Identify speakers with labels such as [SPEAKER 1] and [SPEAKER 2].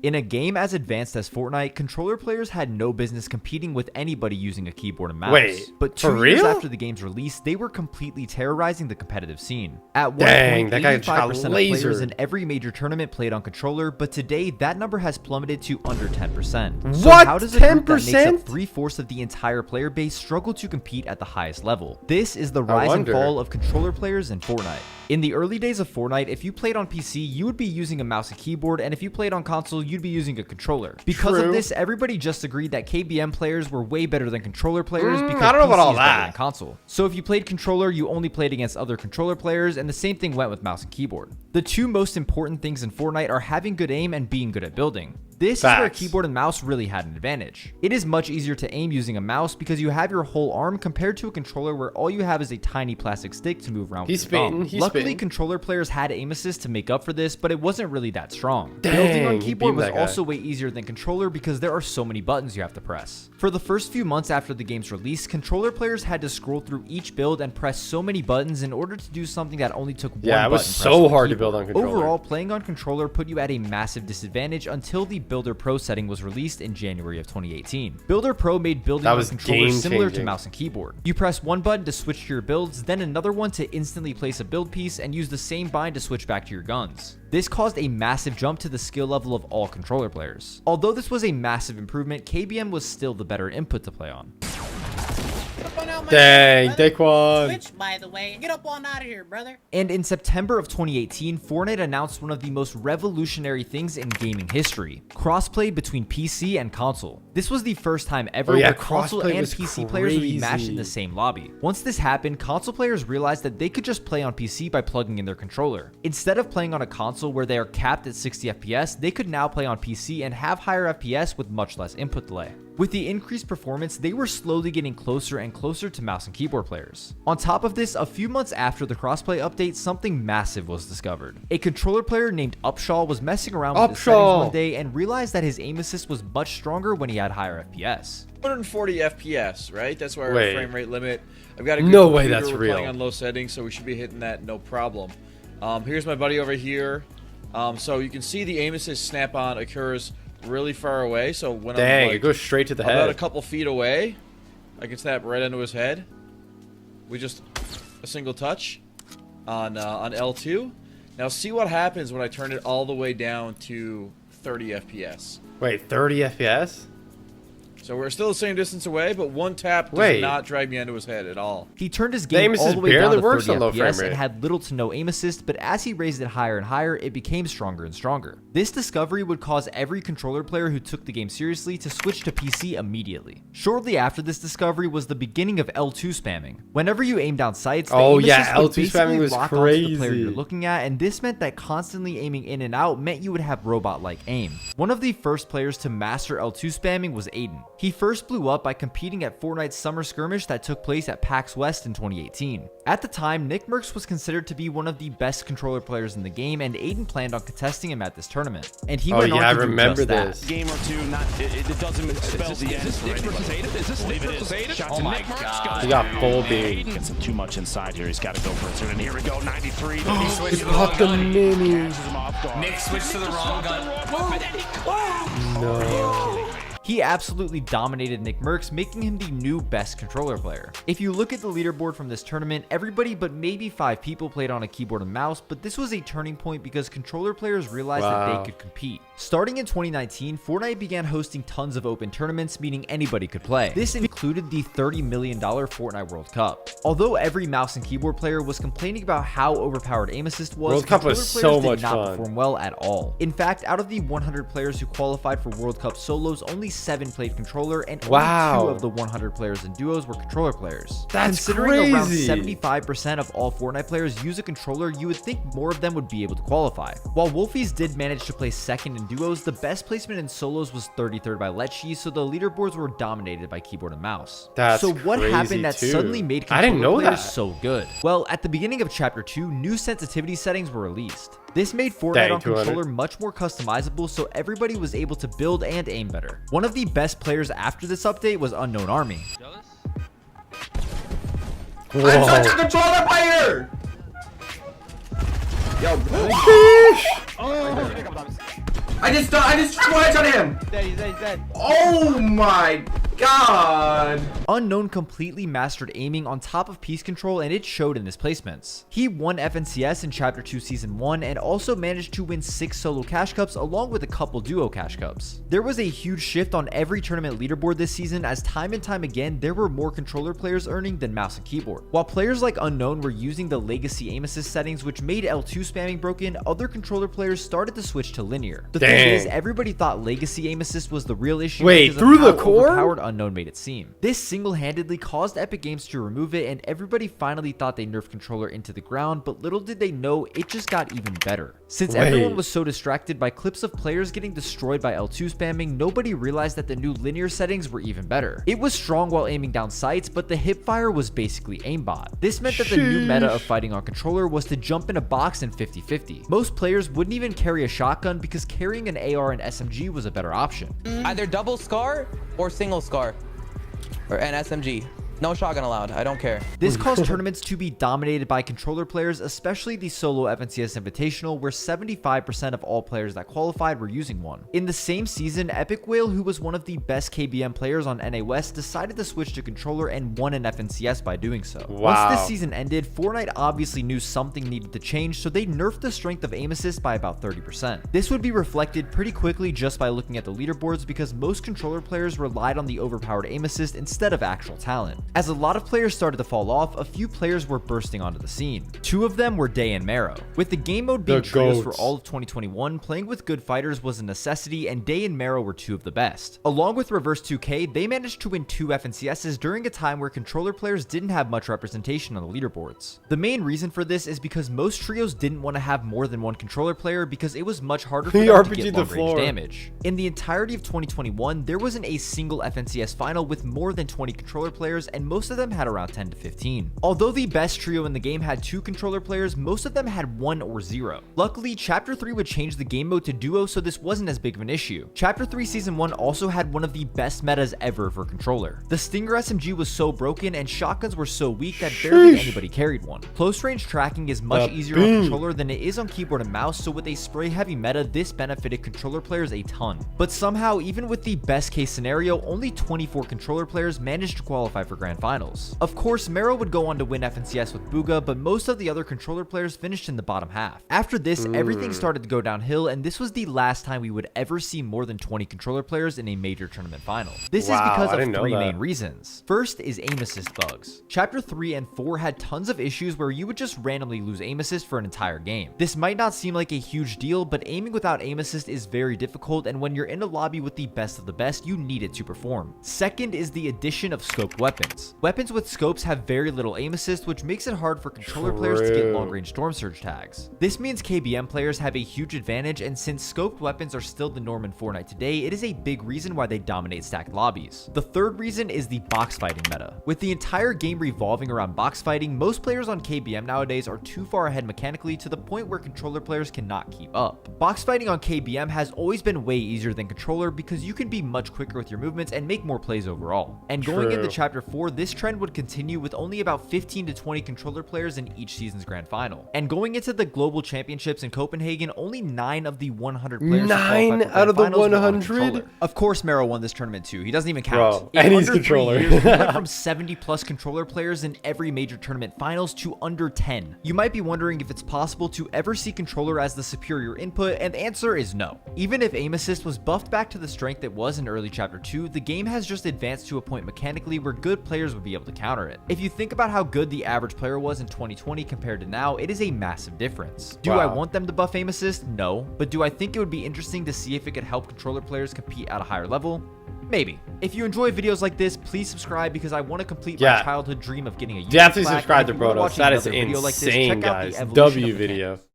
[SPEAKER 1] In a game as advanced as Fortnite, controller players had no business competing with anybody using a keyboard and mouse.
[SPEAKER 2] Wait,
[SPEAKER 1] but
[SPEAKER 2] for
[SPEAKER 1] 2 years
[SPEAKER 2] real?
[SPEAKER 1] after the game's release, they were completely terrorizing the competitive scene. At one
[SPEAKER 2] Dang,
[SPEAKER 1] point,
[SPEAKER 2] that guy just got
[SPEAKER 1] 85% of players
[SPEAKER 2] lasered.
[SPEAKER 1] in every major tournament played on controller, but today that number has plummeted to under 10%. So
[SPEAKER 2] What?
[SPEAKER 1] how does a group that makes
[SPEAKER 2] 10%?
[SPEAKER 1] up 3/4 of the entire player base struggle to compete at the highest level? This is the rise and
[SPEAKER 2] wonder.
[SPEAKER 1] fall of controller players in Fortnite. In the early days of Fortnite, if you played on PC, you would be using a mouse and keyboard, and if you played on console, you'd be using a controller. Because
[SPEAKER 2] True.
[SPEAKER 1] of this, everybody just agreed that KBM players were way better than controller players because
[SPEAKER 2] I don't know about
[SPEAKER 1] PC
[SPEAKER 2] all
[SPEAKER 1] is better
[SPEAKER 2] that.
[SPEAKER 1] than console. So if you played controller, you only played against other controller players, and the same thing went with mouse and keyboard. The two most important things in Fortnite are having good aim and being good at building. This is where
[SPEAKER 2] Facts.
[SPEAKER 1] keyboard and mouse really had an advantage. It is much easier to aim using a mouse because you have your whole arm compared to a controller where all you have is a tiny plastic stick to move around with your thumb. Luckily, controller players had aim assist to make up for this, but it wasn't really that strong. Building on
[SPEAKER 2] Dang,
[SPEAKER 1] keyboard was
[SPEAKER 2] that guy.
[SPEAKER 1] also way easier than controller because there are so many buttons you have to press. For the first few months after the game's release, controller players had to scroll through each build and press so many buttons in order to do something that only took one button.
[SPEAKER 2] Yeah, it was
[SPEAKER 1] press
[SPEAKER 2] so
[SPEAKER 1] on the
[SPEAKER 2] hard to
[SPEAKER 1] keyboard.
[SPEAKER 2] build on controller.
[SPEAKER 1] Overall, playing on controller put you at a massive disadvantage until the Builder Pro setting was released in January of 2018. Builder Pro made building on controller similar to mouse and keyboard. You press one button to switch to your builds, then another one to instantly place a build piece, and use the same bind to switch back to your guns. This caused a massive jump to the skill level of all controller players. Although this was a massive improvement, KBM was still the better input to play on.
[SPEAKER 2] Dang, Daquan.
[SPEAKER 3] Switch, by the way. Get up on out of here, brother.
[SPEAKER 1] And in September of 2018, Fortnite announced one of the most revolutionary things in gaming history: crossplay between PC and console. This was the first time ever where console
[SPEAKER 2] crossplay
[SPEAKER 1] and
[SPEAKER 2] was
[SPEAKER 1] PC players would be matched in
[SPEAKER 2] crazy.
[SPEAKER 1] the same lobby. Once this happened, console players realized that they could just play on PC by plugging in their controller. Instead of playing on a console where they are capped at 60 FPS, they could now play on PC and have higher FPS with much less input delay. With the increased performance, they were slowly getting closer and closer to mouse and keyboard players. On top of this, a few months after the crossplay update, something massive was discovered. A controller player named Upshaw was messing around with the settings one day and realized that his aim assist was much stronger when he had higher FPS.
[SPEAKER 4] 140 FPS, right? That's why our
[SPEAKER 2] Wait.
[SPEAKER 4] frame rate limit. I've got a good
[SPEAKER 2] No way
[SPEAKER 4] computer,
[SPEAKER 2] that's
[SPEAKER 4] we're
[SPEAKER 2] real.
[SPEAKER 4] playing on low settings, so we should be hitting that no problem. Here's my buddy over here. So you can see the aim assist snap-on occurs really far away. So when
[SPEAKER 2] Dang,
[SPEAKER 4] I'm like,
[SPEAKER 2] it goes straight to the
[SPEAKER 4] about
[SPEAKER 2] head.
[SPEAKER 4] a couple feet away, I can snap right into his head. We just a single touch on L2. Now see what happens when I turn it all the way down to 30 FPS.
[SPEAKER 2] Wait, 30 FPS?
[SPEAKER 4] So we're still the same distance away, but one tap does
[SPEAKER 2] Wait.
[SPEAKER 4] not drive me into his head at all.
[SPEAKER 1] He turned his
[SPEAKER 2] The
[SPEAKER 1] game
[SPEAKER 2] aim
[SPEAKER 1] all
[SPEAKER 2] assist
[SPEAKER 1] the way down
[SPEAKER 2] barely
[SPEAKER 1] to
[SPEAKER 2] works
[SPEAKER 1] 30
[SPEAKER 2] on low frame
[SPEAKER 1] FPS
[SPEAKER 2] rate.
[SPEAKER 1] and had little to no aim assist, but as he raised it higher and higher, it became stronger and stronger. This discovery would cause every controller player who took the game seriously to switch to PC immediately. Shortly after this discovery was the beginning of L2 spamming. Whenever you aim down sights, the
[SPEAKER 2] Oh,
[SPEAKER 1] aim
[SPEAKER 2] yeah,
[SPEAKER 1] assist would
[SPEAKER 2] L2
[SPEAKER 1] basically
[SPEAKER 2] spamming was
[SPEAKER 1] lock onto the player
[SPEAKER 2] crazy.
[SPEAKER 1] you're looking at, and this meant that constantly aiming in and out meant you would have robot-like aim. One of the first players to master L2 spamming was Aydan. He first blew up by competing at Fortnite's summer skirmish that took place at PAX West in 2018. At the time, Nickmercs was considered to be one of the best controller players in the game, and Aydan planned on contesting him at this tournament. And he went on
[SPEAKER 2] I
[SPEAKER 1] to do
[SPEAKER 2] remember
[SPEAKER 1] just that.
[SPEAKER 2] this.
[SPEAKER 5] Game or two, it doesn't spell the end for anybody. Is this Nick versus Aydan? Shot to Nickmercs.
[SPEAKER 2] He got full beam.
[SPEAKER 5] Gets him too much inside here. He's got to go for it. And here we go, 93.
[SPEAKER 2] He popped the mini.
[SPEAKER 6] Nick switched to the wrong gun.
[SPEAKER 2] No.
[SPEAKER 1] He absolutely dominated Nickmercs, making him the new best controller player. If you look at the leaderboard from this tournament, everybody but maybe 5 people played on a keyboard and mouse, but this was a turning point because controller players realized that they could compete. Starting in 2019, Fortnite began hosting tons of open tournaments, meaning anybody could play. This included the $30 million Fortnite World Cup. Although every mouse and keyboard player was complaining about how overpowered aim assist was,
[SPEAKER 2] World Cup was
[SPEAKER 1] controller
[SPEAKER 2] so
[SPEAKER 1] players
[SPEAKER 2] much
[SPEAKER 1] did not
[SPEAKER 2] fun.
[SPEAKER 1] perform well at all. In fact, out of the 100 players who qualified for World Cup solos, only 7 played controller, and only 2 of the 100 players in duos were controller players.
[SPEAKER 2] That's
[SPEAKER 1] Considering around
[SPEAKER 2] crazy.
[SPEAKER 1] 75% of all Fortnite players use a controller, you would think more of them would be able to qualify. While Wolfies did manage to place second in duos, the best placement in solos was 33rd by Lechi, so the leaderboards were dominated by keyboard and mouse.
[SPEAKER 2] That's
[SPEAKER 1] so what
[SPEAKER 2] crazy
[SPEAKER 1] happened that
[SPEAKER 2] too.
[SPEAKER 1] suddenly made
[SPEAKER 2] I didn't
[SPEAKER 1] controller
[SPEAKER 2] know
[SPEAKER 1] players
[SPEAKER 2] that.
[SPEAKER 1] so good? Well, at the beginning of Chapter 2, new sensitivity settings were released. This made Fortnite
[SPEAKER 2] Dang,
[SPEAKER 1] on
[SPEAKER 2] 200.
[SPEAKER 1] controller much more customizable, so everybody was able to build and aim better. One of the best players after this update was Unknown Army.
[SPEAKER 2] Whoa.
[SPEAKER 6] I'm such a controller player! Yo, I just triple headshot him.
[SPEAKER 7] He's dead.
[SPEAKER 6] Oh my god.
[SPEAKER 1] Unknown completely mastered aiming on top of piece control, and it showed in his placements. He won FNCS in Chapter 2 Season 1 and also managed to win 6 solo cash cups along with a couple duo cash cups. There was a huge shift on every tournament leaderboard this season, as time and time again there were more controller players earning than mouse and keyboard. While players like Unknown were using the legacy aim assist settings, which made L2 spamming broken, other controller players started to switch to linear. The thing is, everybody thought legacy aim assist was the real issue.
[SPEAKER 2] Wait,
[SPEAKER 1] because
[SPEAKER 2] through
[SPEAKER 1] of how
[SPEAKER 2] the core?
[SPEAKER 1] overpowered Unknown made it seem. This single-handedly caused Epic Games to remove it, and everybody finally thought they nerfed controller into the ground, but little did they know it just got even better. Since everyone was so distracted by clips of players getting destroyed by L2 spamming, nobody realized that the new linear settings were even better. It was strong while aiming down sights, but the hipfire was basically aimbot. This meant that the new meta of fighting on controller was to jump in a box in 50-50. Most players wouldn't even carry a shotgun because carrying an AR and SMG was a better option.
[SPEAKER 7] Either double scar or single scar. Or an SMG. No shotgun allowed. I don't care.
[SPEAKER 1] This caused tournaments to be dominated by controller players, especially the solo FNCS Invitational, where 75% of all players that qualified were using one. In the same season, Epic Whale, who was one of the best KBM players on NA West, decided to switch to controller and won an FNCS by doing so.
[SPEAKER 2] Wow.
[SPEAKER 1] Once this season ended, Fortnite obviously knew something needed to change, so they nerfed the strength of aim assist by about 30%. This would be reflected pretty quickly just by looking at the leaderboards, because most controller players relied on the overpowered aim assist instead of actual talent. As a lot of players started to fall off, a few players were bursting onto the scene. Two of them were Day and Marrow. With the game mode being trios for all of 2021, playing with good fighters was a necessity, and Day and Marrow were two of the best. Along with Reverse 2K, they managed to win 2 FNCSs during a time where controller players didn't have much representation on the leaderboards. The main reason for this is because most trios didn't want to have more than one controller player because it was much harder for them to get long-range damage. In the entirety of 2021, there wasn't a single FNCS final with more than 20 controller players, and most of them had around 10 to 15. Although the best trio in the game had 2 controller players, most of them had 1 or 0. Luckily, Chapter 3 would change the game mode to duo, so this wasn't as big of an issue. Chapter 3 Season 1 also had one of the best metas ever for controller. The Stinger SMG was so broken and shotguns were so weak that barely anybody carried one. Close range tracking is much easier on controller than it is on keyboard and mouse, so with a spray heavy meta, this benefited controller players a ton. But somehow, even with the best case scenario, only 24 controller players managed to qualify for grand finals. Of course, Marrow would go on to win FNCS with Booga, but most of the other controller players finished in the bottom half. After this, everything started to go downhill, and this was the last time we would ever see more than 20 controller players in a major tournament final. This is because of 3 main reasons. First is aim assist bugs. Chapter 3 and 4 had tons of issues where you would just randomly lose aim assist for an entire game. This might not seem like a huge deal, but aiming without aim assist is very difficult, and when you're in a lobby with the best of the best, you need it to perform. Second is the addition of scoped weapons. Weapons with scopes have very little aim assist, which makes it hard for controller players to get long-range storm surge tags. This means KBM players have a huge advantage, and since scoped weapons are still the norm in Fortnite today, it is a big reason why they dominate stacked lobbies. The third reason is the box fighting meta. With the entire game revolving around box fighting, most players on KBM nowadays are too far ahead mechanically to the point where controller players cannot keep up. Box fighting on KBM has always been way easier than controller because you can be much quicker with your movements and make more plays overall. And going into Chapter 4, this trend would continue with only about 15 to 20 controller players in each season's grand final. And going into the global championships in Copenhagen, only 9 of the 100 players
[SPEAKER 2] 9 out of the 100?
[SPEAKER 1] Of course, Marrow won this tournament too. He doesn't even count.
[SPEAKER 2] And he's controller.
[SPEAKER 1] We went from 70 plus controller players in every major tournament finals to under 10. You might be wondering if it's possible to ever see controller as the superior input, and the answer is no. Even if aim assist was buffed back to the strength it was in early Chapter 2, the game has just advanced to a point mechanically where good players would be able to counter it. If you think about how good the average player was in 2020 compared to now, it is a massive difference. Do I want them to buff aim assist? No. But do I think it would be interesting to see if it could help controller players compete at a higher level? Maybe. If you enjoy videos like this, please subscribe because I want to complete my childhood dream of getting a YouTube
[SPEAKER 2] definitely
[SPEAKER 1] plaque.
[SPEAKER 2] subscribe to
[SPEAKER 1] If you wanna
[SPEAKER 2] Brodos.
[SPEAKER 1] watch
[SPEAKER 2] That is
[SPEAKER 1] another video like this,
[SPEAKER 2] insane,
[SPEAKER 1] check out the
[SPEAKER 2] guys.
[SPEAKER 1] evolution of
[SPEAKER 2] W
[SPEAKER 1] the
[SPEAKER 2] video.